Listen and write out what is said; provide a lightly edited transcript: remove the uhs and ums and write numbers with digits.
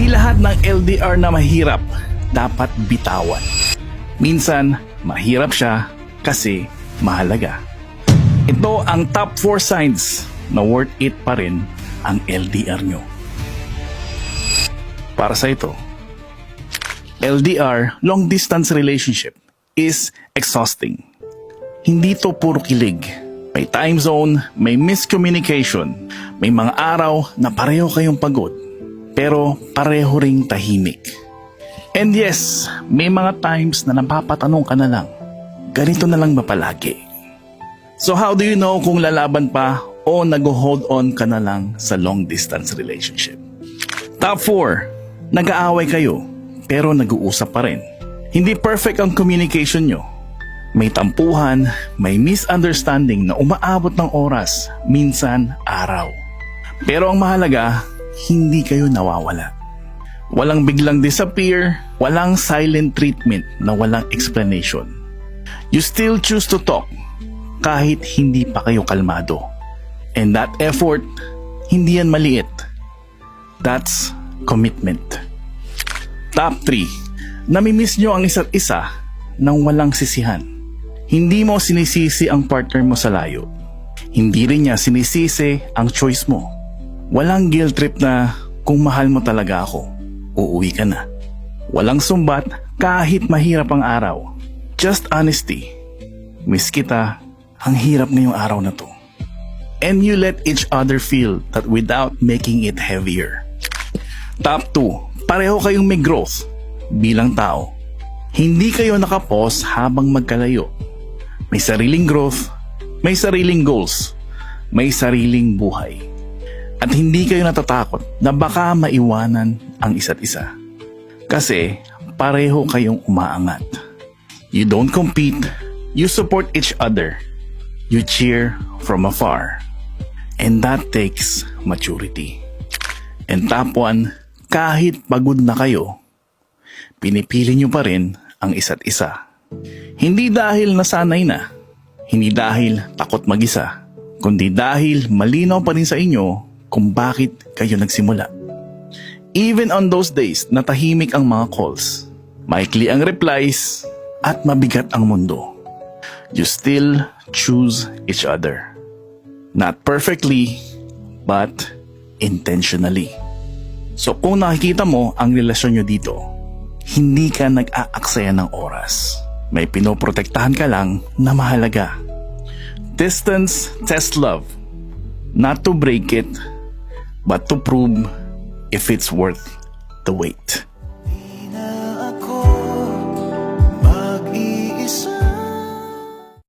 Hindi lahat ng LDR na mahirap dapat bitawan. Minsan, mahirap siya kasi mahalaga. Ito ang top 4 signs na worth it pa rin ang LDR nyo. Para sa ito, LDR, long distance relationship, is exhausting. Hindi to puro kilig. May time zone, may miscommunication, may mga araw na pareho kayong pagod, pero pareho ring tahimik. And yes, may mga times na napapatanong ka na lang, ganito na lang ba palagi? So how do you know kung lalaban pa o nag-hold on ka na lang sa long distance relationship? Top 4, nag-aaway kayo pero nag-uusap pa rin. Hindi perfect ang communication nyo. May tampuhan, may misunderstanding na umaabot ng oras, minsan araw. Pero ang mahalaga, hindi kayo nawawala. Walang biglang disappear, walang silent treatment na walang explanation. You still choose to talk kahit hindi pa kayo kalmado. And that effort, hindi yan maliit. That's commitment. Top 3. Namimiss nyo ang isa't isa nang walang sisihan. Hindi mo sinisisi ang partner mo sa layo. Hindi rin niya sinisisi ang choice mo. Walang guilt trip na kung mahal mo talaga ako, uuwi ka na. Walang sumbat kahit mahirap ang araw. Just honesty. Miss kita, ang hirap ngayong araw na to. And you let each other feel that without making it heavier. Top 2. Pareho kayong may growth bilang tao. Hindi kayo nakapos habang magkalayo. May sariling growth, may sariling goals, may sariling buhay. At hindi kayo natatakot na baka maiwanan ang isa't isa. Kasi pareho kayong umaangat. You don't compete, you support each other. You cheer from afar. And that takes maturity. And top 1, kahit pagod na kayo, pinipili nyo pa rin ang isa't isa. Hindi dahil nasanay na, hindi dahil takot mag-isa, kundi dahil malinaw pa rin sa inyo kung bakit kayo nagsimula. Even on those days na tahimik ang mga calls, maikli ang replies, at mabigat ang mundo, you still choose each other. Not perfectly, but intentionally. So kung nakikita mo ang relasyon nyo dito, hindi ka nag-aaksaya ng oras. May pinoprotektahan ka lang na mahalaga. Distance tests love. Not to break it, but to prove if it's worth the wait.